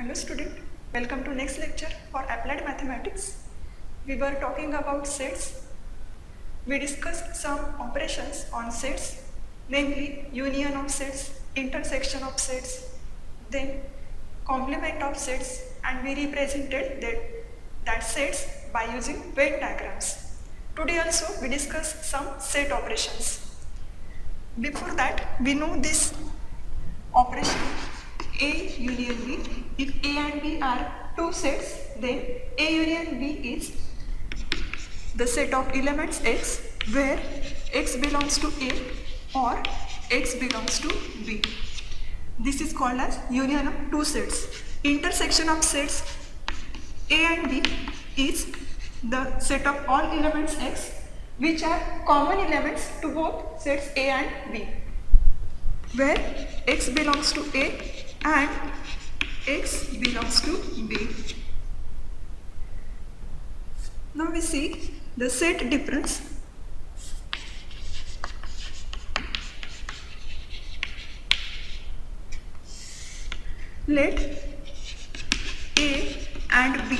Hello student, welcome to next lecture for applied mathematics. We were talking about sets. We discussed some operations on sets, namely union of sets, intersection of sets, then complement of sets, and we represented that sets by using Venn diagrams. Today also we discuss some set operations. Before that, we know this operation A union B. If A and B are two sets, then A union B is the set of elements X where X belongs to A or X belongs to B. This is called as union of two sets. Intersection of sets A and B is the set of all elements X which are common elements to both sets A and B, where X belongs to A and X belongs to B. Now we see the set difference. Let A and B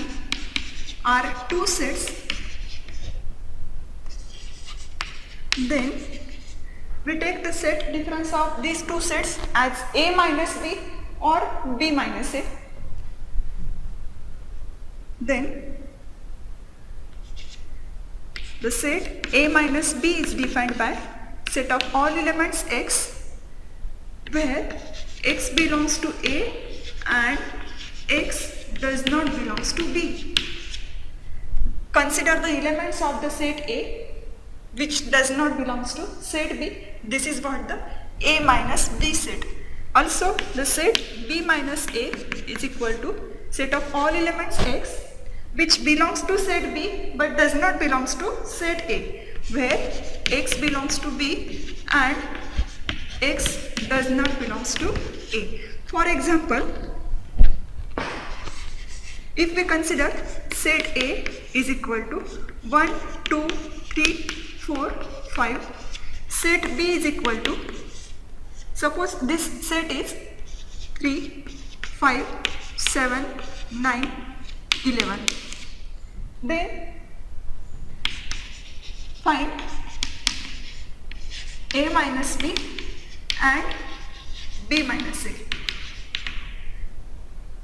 are two sets, then we take the set difference of these two sets as A minus B or B minus A. Then the set A minus B is defined by set of all elements X where X belongs to A and X does not belongs to B. Consider the elements of the set A which does not belongs to set B. This is what the A minus B set. Also the set B minus A is equal to set of all elements X which belongs to set B but does not belongs to set A, where X belongs to B and X does not belongs to A. For example, if we consider set A is equal to 1, 2, 3, 4, 5, set B is equal to, suppose this set is 3, 5, 7, 9, 11. Then find A minus B and B minus A.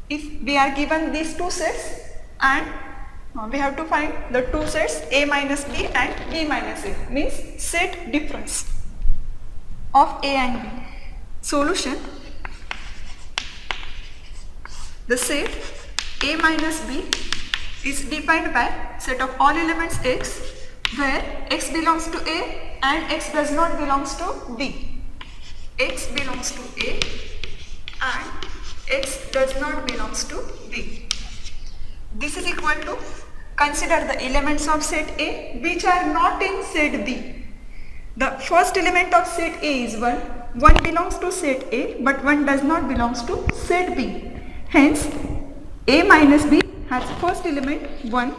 If we are given these two sets and we have to find the two sets A minus B and B minus A, means set difference of A and B. Solution: the set A minus B is defined by set of all elements X where X belongs to A and X does not belongs to B. X belongs to A and X does not belongs to B. This is equal to, consider the elements of set A which are not in set B. The first element of set A is 1. 1 belongs to set A but 1 does not belongs to set B. Hence A minus B has first element 1.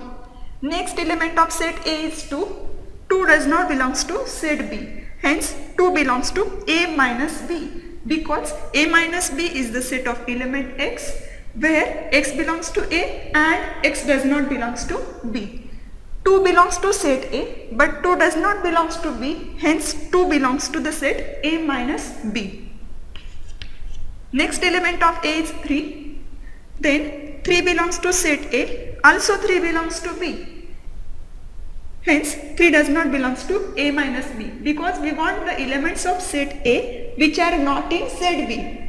Next element of set A is 2. 2 does not belongs to set B. Hence 2 belongs to A minus B, because A minus B is the set of element X where X belongs to A and X does not belongs to B. 2 belongs to set A but 2 does not belongs to B, hence 2 belongs to the set A minus B. Next element of A is 3. Then 3 belongs to set A, also 3 belongs to B. Hence 3 does not belongs to A minus B, because we want the elements of set A which are not in set B.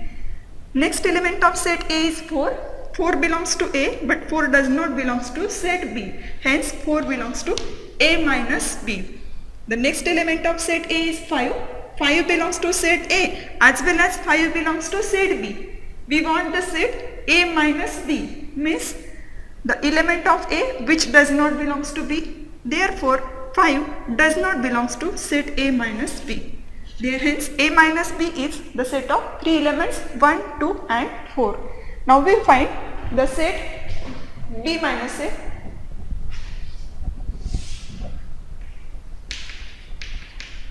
Next element of set A is 4. 4 belongs to A but 4 does not belongs to set B. Hence 4 belongs to A minus B. The next element of set A is 5. 5 belongs to set A as well as 5 belongs to set B. We want the set A minus B, means the element of A which does not belongs to B. Therefore 5 does not belongs to set A minus B. Hence A minus B is the set of 3 elements 1, 2 and 4. Now we find the set B minus A.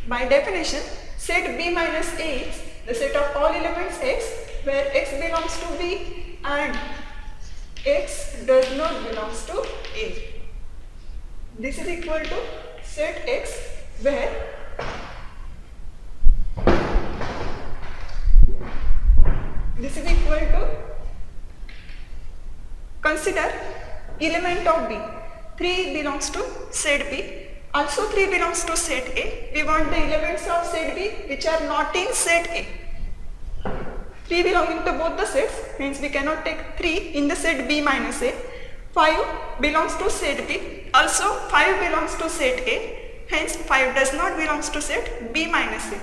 By definition, set B minus A is the set of all elements X where X belongs to B and x does not belongs to A. This is equal to set X where this is equal to, consider element of B. 3 belongs to set B. Also 3 belongs to set A. We want the elements of set B which are not in set A. 3 belonging to both the sets, hence we cannot take 3 in the set B minus A. 5 belongs to set B. Also 5 belongs to set A. Hence 5 does not belongs to set B minus A.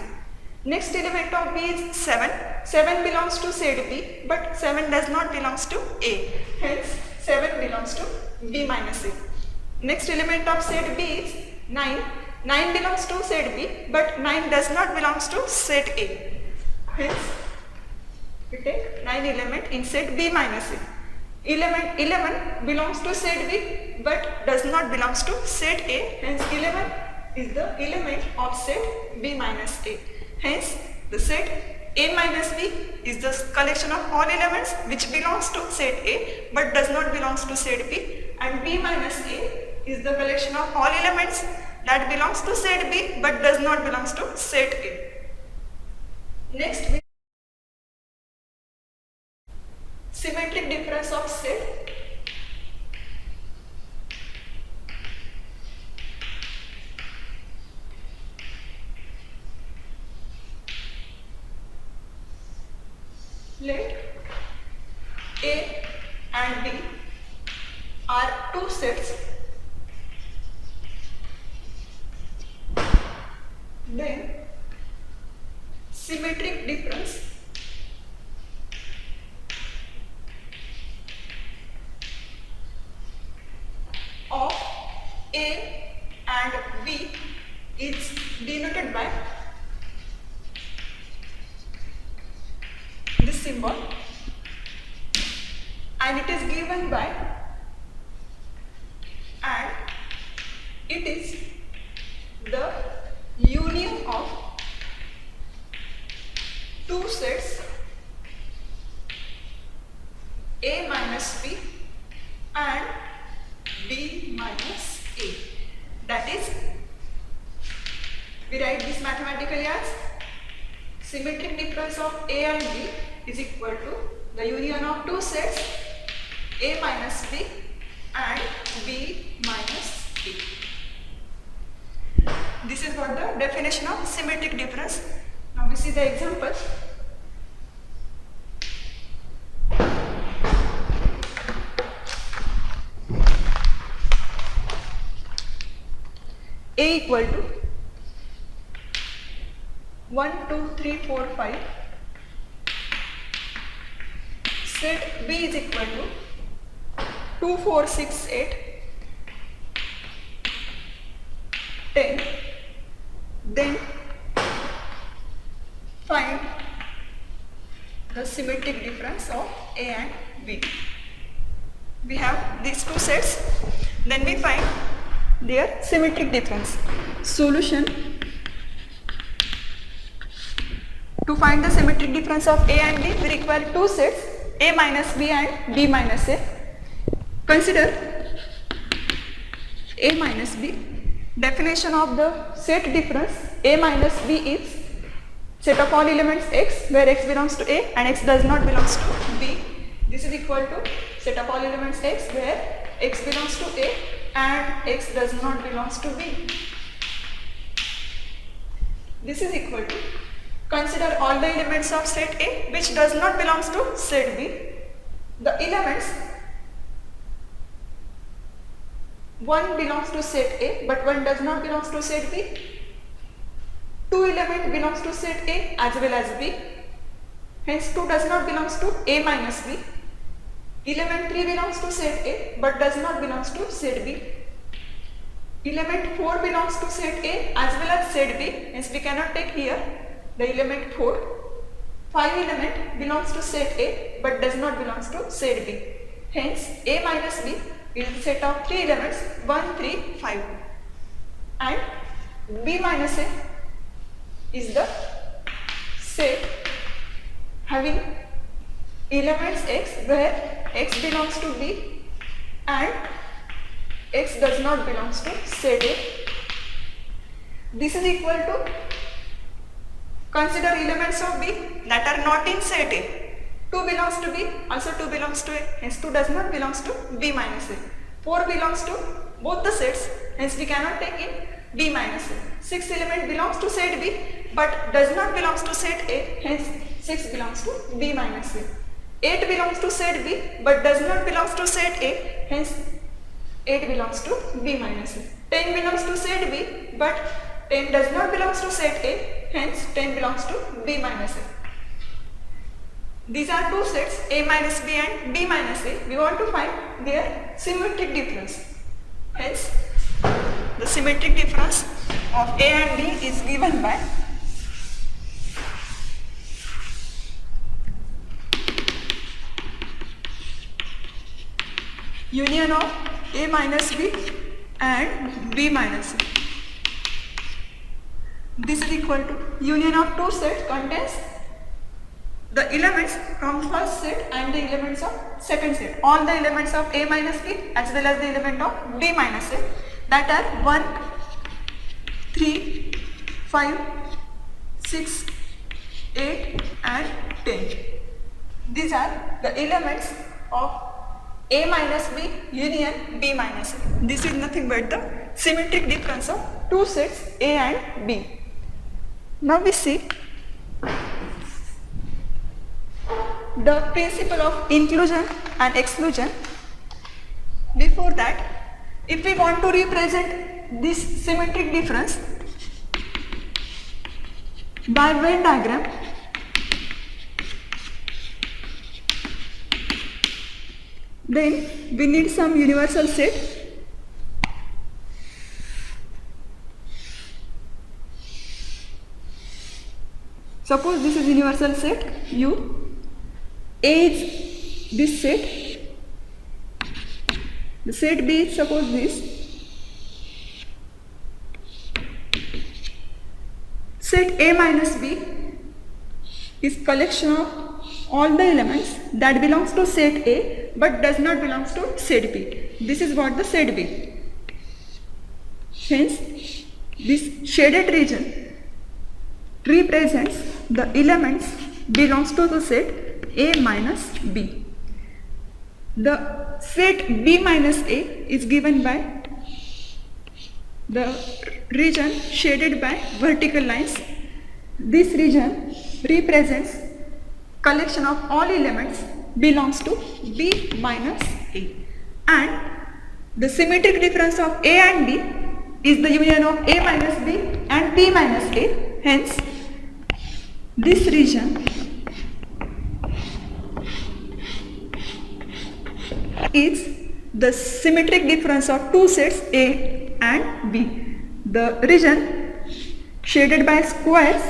Next element of B is 7. 7 belongs to set B, but 7 does not belongs to A. Hence 7 belongs to B minus A. Next element of set B is 9. 9 belongs to set B, but 9 does not belongs to set A. Hence we take 9 element in set B minus A. Element 11 belongs to set B, but does not belongs to set A. Hence 11 is the element of set B minus A. Hence the set A minus B is the collection of all elements which belongs to set A but does not belongs to set B, and B minus A is the collection of all elements that belongs to set B but does not belongs to set A. Next we symmetric difference of set. Let A and B are two sets, then symmetric difference of A and B is denoted by this symbol, and it is given by, and it is the union of two sets A minus B and B minus A. That is, we write this mathematically as symmetric difference of A and B is equal to the union of two sets A minus B and B minus A. This is what the definition of symmetric difference. Now we see the example. A equal to 1, 2, 3, 4, 5. Set B is equal to 2, 4, 6, 8, 10. Then find the symmetric difference of A and B. We have these two sets, then we find their symmetric difference. Solution: to find the symmetric difference of A and B, we require two sets A minus B and B minus A. Consider A minus B. Definition of the set difference A minus B is set of all elements X where X belongs to A and X does not belongs to B. This is equal to set of all elements X where X belongs to A and X does not belongs to B. This is equal to, consider all the elements of set A which does not belongs to set B. The elements, 1 belongs to set A but 1 does not belongs to set B. 2 element belongs to set A as well as B. Hence 2 does not belongs to A minus B. Element 3 belongs to set A but does not belongs to set B. Element 4 belongs to set A as well as set B. Hence we cannot take here the element 4. 5 element belongs to set A but does not belongs to set B. Hence A minus B is the set of 3 elements 1, 3, 5. And B minus A is the set having elements X where x belongs to B and x does not belongs to set A. This is equal to, consider elements of B that are not in set A. 2 belongs to B, also 2 belongs to A, hence 2 does not belongs to B minus A. 4 belongs to both the sets, hence we cannot take in B minus A. 6 element belongs to set B but does not belongs to set A, hence 6 belongs to B minus A. 8 belongs to set B but does not belongs to set A, hence 8 belongs to B minus A. 10 belongs to set B but 10 does not belongs to set A, hence 10 belongs to B minus A. These are two sets, A minus B and B minus A. We want to find their symmetric difference. Hence, the symmetric difference of A and B is given by union of A minus B and B minus A. This is equal to union of two sets contains the elements from first set and the elements of second set. All the elements of A minus B as well as the element of B minus A, that are 1, 3, 5, 6, 8 and 10. These are the elements of A minus B union B minus A. This is nothing but the symmetric difference of two sets A and B. Now we see the principle of inclusion and exclusion. Before that, if we want to represent this symmetric difference by Venn diagram, then we need some universal set. Suppose this is universal set U. A is this set, the set B is suppose this, set A minus B is collection of all the elements that belongs to set A but does not belongs to set B. This is what the set B. Hence, this shaded region represents the elements belongs to the set A minus B. The set B minus A is given by the region shaded by vertical lines. This region represents collection of all elements belongs to B minus A. And the symmetric difference of A and B is the union of A minus B and B minus A. Hence, this region is the symmetric difference of two sets A and B. The region shaded by squares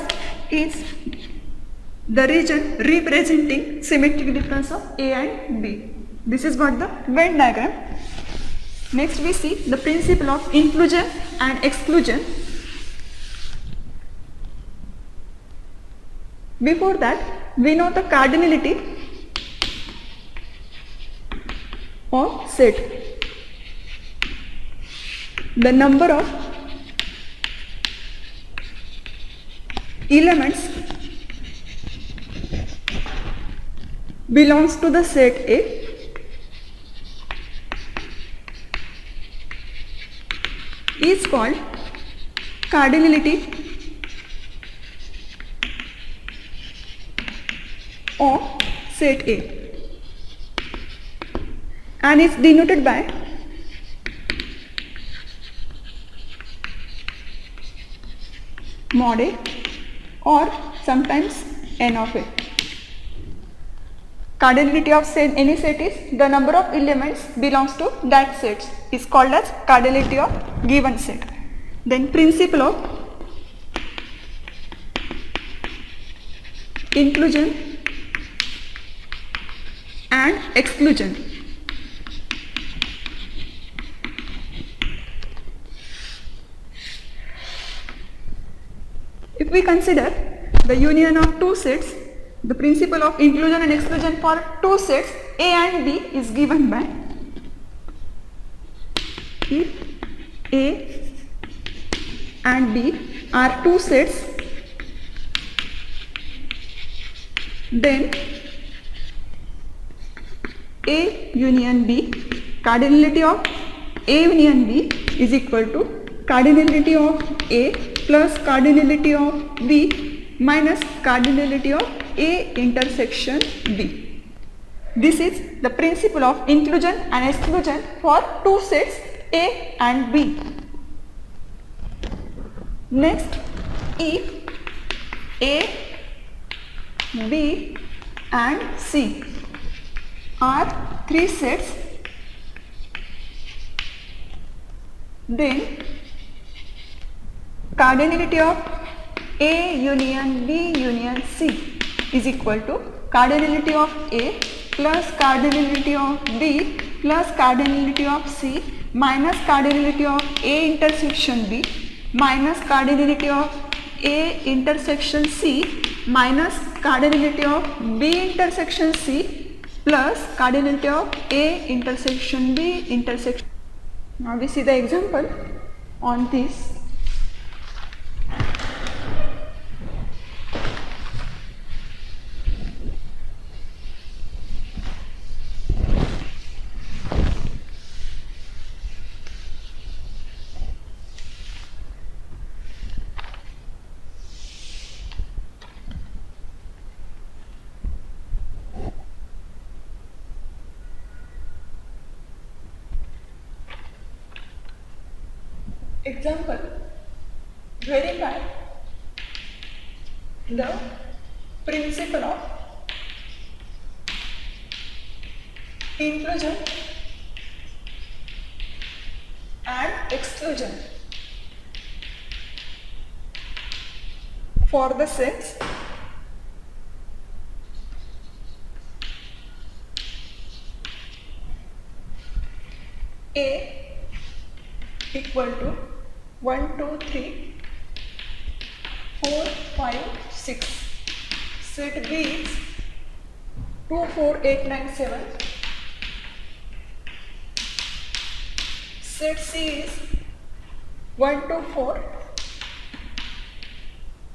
is the region representing symmetric difference of A and B. This is what the Venn diagram. Next we see the principle of inclusion and exclusion. Before that, we know the cardinality of set. The number of elements belongs to the set A is called cardinality of set A and is denoted by mod A or sometimes n of A. Cardinality of any set is the number of elements belongs to that set is called as cardinality of given set. Then principle of inclusion and exclusion. If we consider the union of two sets the principle of inclusion and exclusion for two sets A and B is given by if A and B are two sets, then A union B, cardinality of A union B is equal to cardinality of A plus cardinality of B minus cardinality of A intersection B. This is the principle of inclusion and exclusion for two sets A and B. Next, if A, B and C are three sets, then cardinality of A union B union C is equal to cardinality of A plus cardinality of B plus cardinality of C minus cardinality of A intersection B minus cardinality of A intersection C minus cardinality of B intersection C plus cardinality of A intersection B intersection. Now we see the example on this. Example, verify the principle of inclusion and exclusion for the sets A equal to 1, 2, 3, 4, 5, 6. Set B is 2, 4, 8, 9, 7. Set C is 1, 2, 4,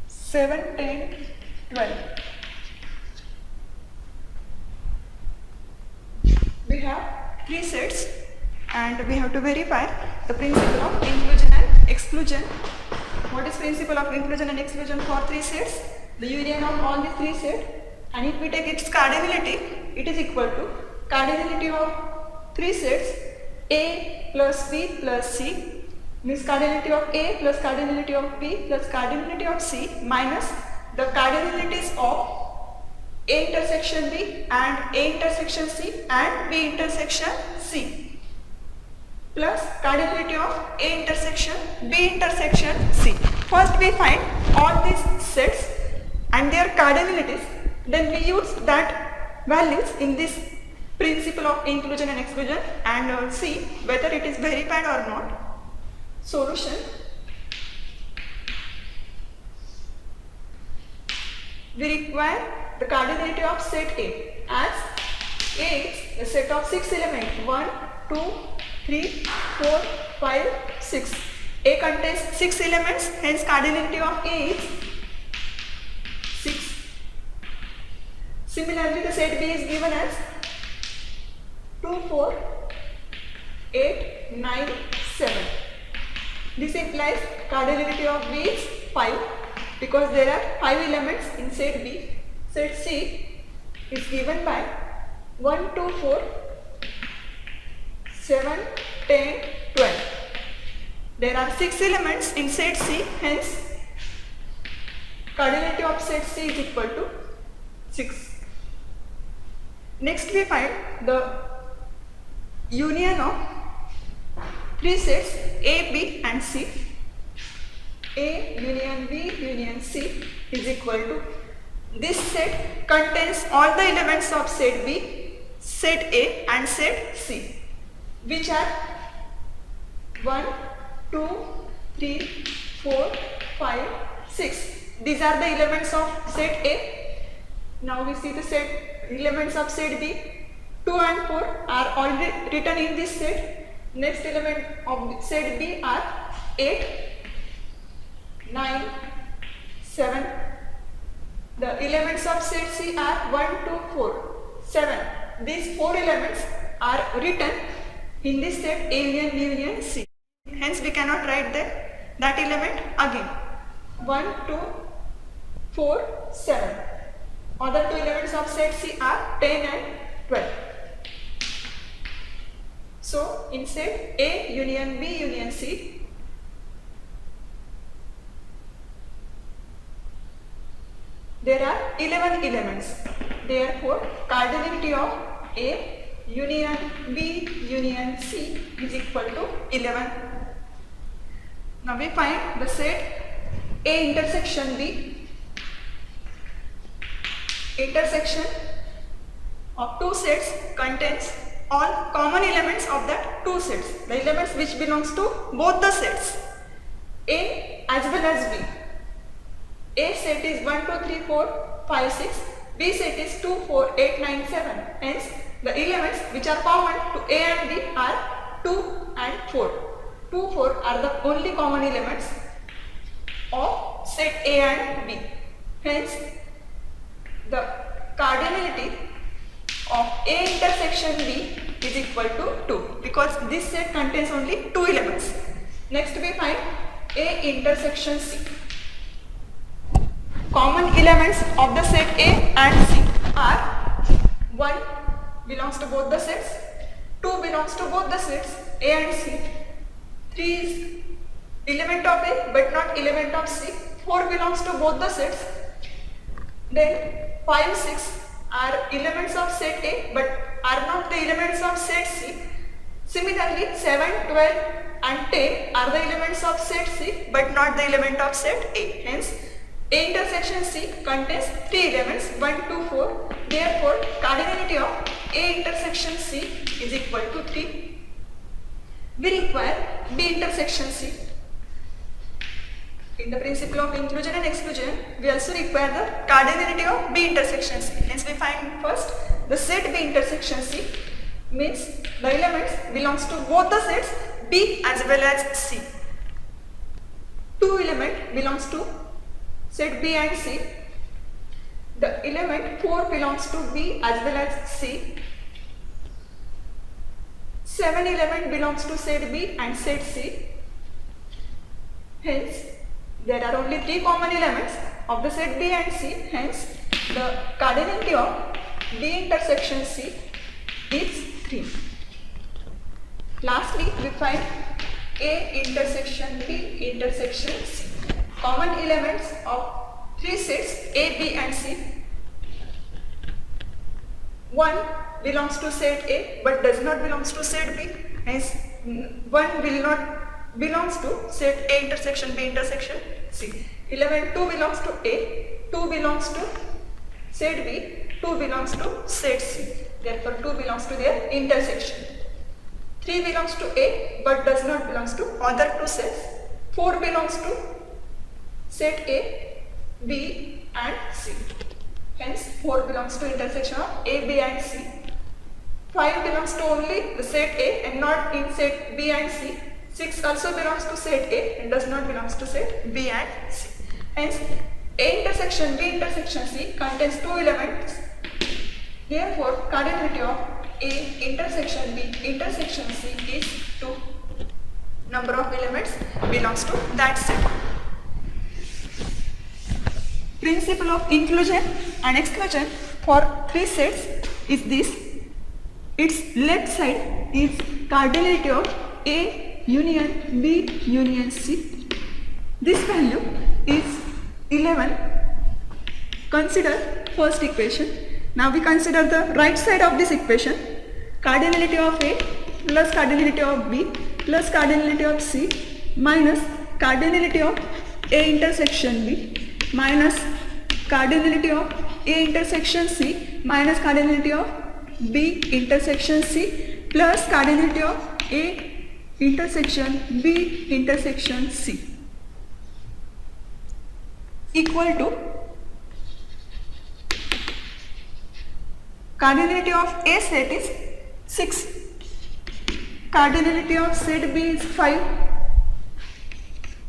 7, 10, 12. We have three sets and we have to verify the principle of inclusion and exclusion. What is principle of inclusion and exclusion for three sets? The union of all these three sets, and if we take its cardinality, it is equal to cardinality of three sets A plus B plus C, means cardinality of A plus cardinality of B plus cardinality of C minus the cardinalities of A intersection B and A intersection C and B intersection C plus cardinality of A intersection B intersection C. First we find all these sets and their cardinalities, then we use that values in this principle of inclusion and exclusion and see whether it is verified or not. Solution. We require the cardinality of set A, as A is a set of 6 elements, 1, 2, 3, 4, 5, 6. A contains 6 elements, hence cardinality of A is 6. Similarly, the set B is given as 2, 4, 8, 9, 7. This implies cardinality of B is 5 because there are 5 elements in set B. Set C is given by 1, 2, 4, 7, 10, 12. There are 6 elements in set C, hence cardinality of set C is equal to 6. Next we find the union of three sets A, B and C. A union B union C is equal to, this set contains all the elements of set B, set A and set C, which are 1, 2, 3, 4, 5, 6. These are the elements of set A. Now we see the set elements of set B. 2 and 4 are already written in this set. Next element of set B are 8, 9, 7. The elements of set C are 1, 2, 4, 7. These 4 elements are written in this set A union C. Hence we cannot write that element again. 1, 2, 4, 7. Other 2 elements of set C are 10 and 12. So in set A union B union C, there are 11 elements. Therefore, cardinality of A union B union C is equal to 11. Now we find the set A intersection B. Intersection of 2 sets contains all common elements of that 2 sets. The elements which belongs to both the sets A as well as B. A set is 1, 2, 3, 4, 5, 6. B set is 2, 4, 8, 9, 7. Hence, the elements which are common to A and B are 2 and 4. 2, 4 are the only common elements of set A and B. Hence, the cardinality of A intersection B is equal to 2 because this set contains only 2 elements. Next we find A intersection C. Common elements of the set A and C are 1 belongs to both the sets, 2 belongs to both the sets A and C, 3 is element of A but not element of C, 4 belongs to both the sets, then 5, 6 are elements of set A but are not the elements of set C. Similarly, 7, 12 and 10 are the elements of set C but not the element of set A. Hence, A intersection C contains 3 elements 1, 2, 4. Therefore, cardinality of A intersection C is equal to 3. We require B intersection C. In the principle of inclusion and exclusion, we also require the cardinality of B intersection C. Hence, we find first the set B intersection C means the elements belongs to both the sets B as well as C. 2 element belongs to set B and C. The element 4 belongs to B as well as C. 7 element belongs to set B and set C. Hence, there are only 3 common elements of the set B and C. Hence, the cardinality of B intersection C is 3. Lastly, we find A intersection B intersection C. Common elements of 3 sets A, B and C. 1 belongs to set A but does not belongs to set B. Hence, 1 will not belongs to set A intersection B intersection C. Element 2 belongs to A, 2 belongs to set B, 2 belongs to set C. Therefore, 2 belongs to their intersection. 3 belongs to A but does not belongs to other 2 sets. 4 belongs to set A, B and C. Hence, 4 belongs to intersection of A, B and C. 5 belongs to only the set A and not in set B and C. 6 also belongs to set A and does not belongs to set B and C. Hence, A intersection B intersection C contains 2 elements. Therefore, cardinality of A intersection B intersection C is 2. Number of elements belongs to that set. Principle of inclusion and exclusion for 3 sets is this. Its left side is cardinality of A union B union C. This value is 11. Consider first equation. Now we consider the right side of this equation. Cardinality of A plus cardinality of B plus cardinality of C minus cardinality of A intersection B minus cardinality of A intersection C minus cardinality of B intersection C plus cardinality of A intersection B intersection C equal to cardinality of A set is 6. Cardinality of set B is 5.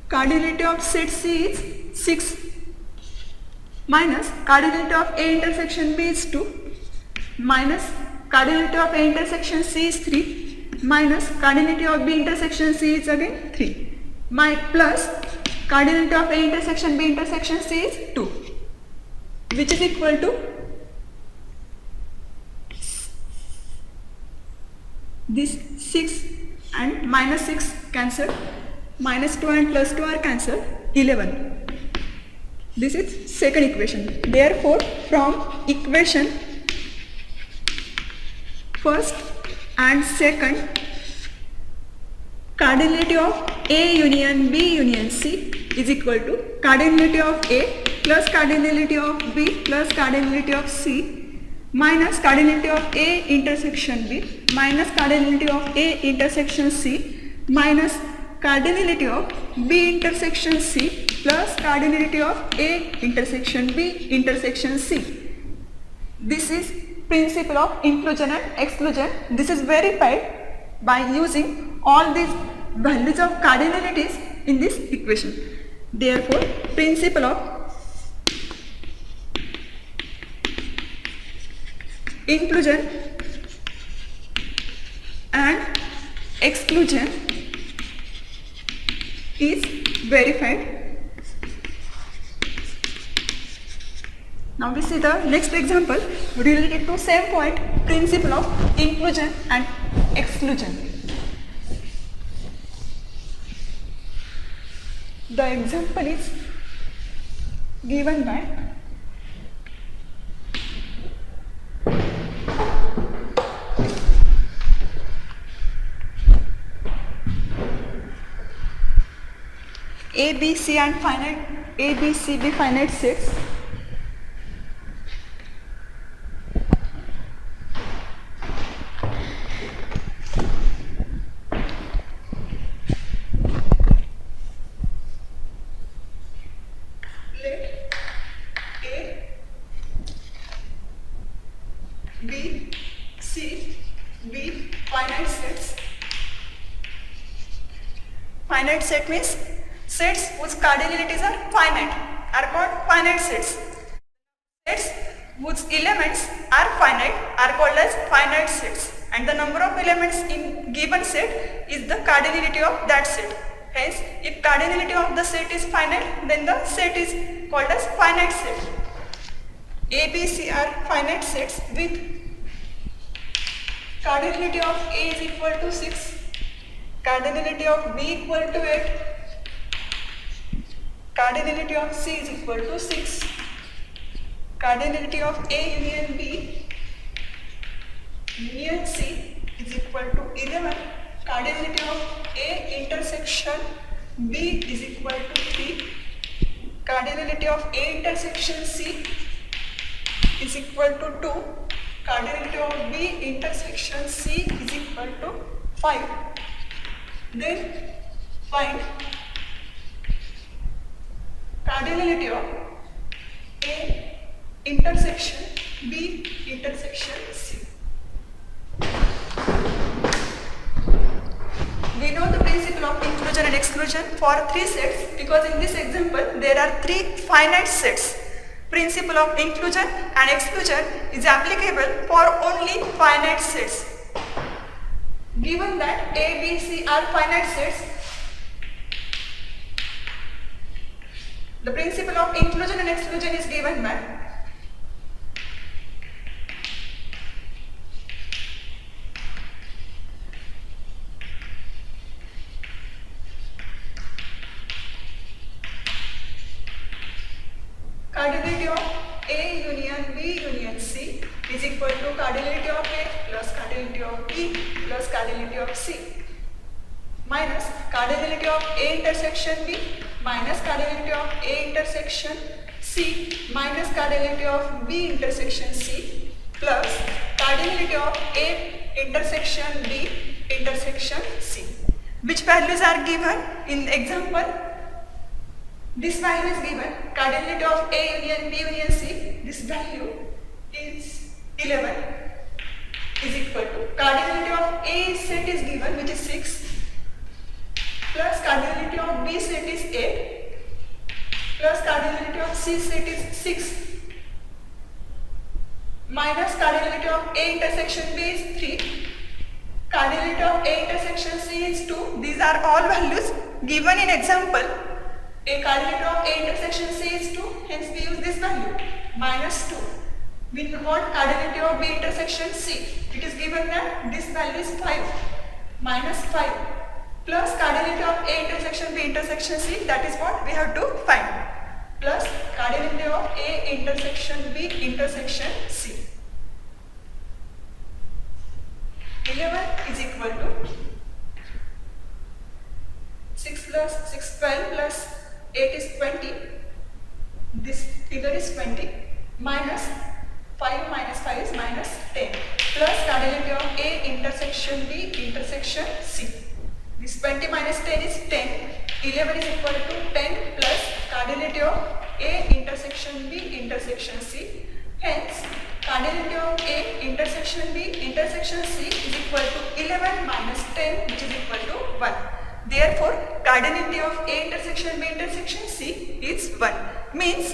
Cardinality of set C is 6. Minus cardinality of A intersection B is 2. Minus cardinality of A intersection C is 3. Minus cardinality of B intersection C is again 3. Plus cardinality of A intersection B intersection C is 2. Which is equal to this 6 and minus 6 cancelled, minus 2 and plus 2 are cancelled, 11. This is second equation. Therefore, from equation first and second, cardinality of A union B union C is equal to cardinality of A plus cardinality of B plus cardinality of C minus cardinality of A intersection B minus cardinality of A intersection C minus cardinality of B intersection C plus cardinality of A intersection B intersection C. This is principle of inclusion and exclusion. This is verified by using all these values of cardinalities in this equation. Therefore, principle of inclusion and exclusion is verified. Now we see the next example related to same point, principle of inclusion and exclusion. The example is given by A, B, C and finite A, B, C, D finite sets. Let A, B, C be finite sets. Finite set means sets whose cardinalities are finite are called finite sets. Sets whose elements are finite are called as finite sets, and the number of elements in given set is the cardinality of that set. Hence, if cardinality of the set is finite, then the set is called as finite set. A, B, C are finite sets with cardinality of A is equal to 6, cardinality of B equal to 8, cardinality of C is equal to 6, cardinality of A union B union C is equal to 11, cardinality of A intersection B is equal to 3, cardinality of A intersection C is equal to 2, cardinality of B intersection C is equal to 5. Then find cardinality of A intersection B intersection C. We know the principle of inclusion and exclusion for 3 sets because in this example there are 3 finite sets. Principle of inclusion and exclusion is applicable for only finite sets. Given that A, B, C are finite sets, the principle of inclusion and exclusion is given by cardinality of A union B union C is equal to cardinality of A plus cardinality of B plus cardinality of C minus cardinality of A intersection B minus cardinality of A intersection C minus cardinality of B intersection C plus cardinality of A intersection B intersection C. Which values are given in the example? This value is given, cardinality of A union B union C, this value is 11. given, which is 6, plus cardinality of B set is 8, plus cardinality of C set is 6, minus cardinality of A intersection B is 3, cardinality of A intersection C is 2. These are all values given in example. A cardinality of A intersection C is 2, hence we use this value, minus 2. We want cardinality of B intersection C. It is given that this value is 5, minus 5, plus cardinality of A intersection B intersection C, that is what we have to find, plus cardinality of A intersection B intersection C. 11 is equal to 6 plus 6, 12 plus 8 is 20. This figure is 20, minus 5 minus 5 is minus 10, plus cardinality of A intersection B intersection C. This 20 minus 10 is 10. 11 is equal to 10 plus cardinality of A intersection B intersection C. Hence, cardinality of A intersection B intersection C is equal to 11 minus 10, which is equal to 1. Therefore, cardinality of A intersection B intersection C is 1. Means,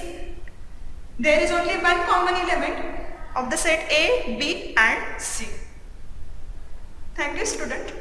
there is only one common element of the set A, B and C. Thank you, student.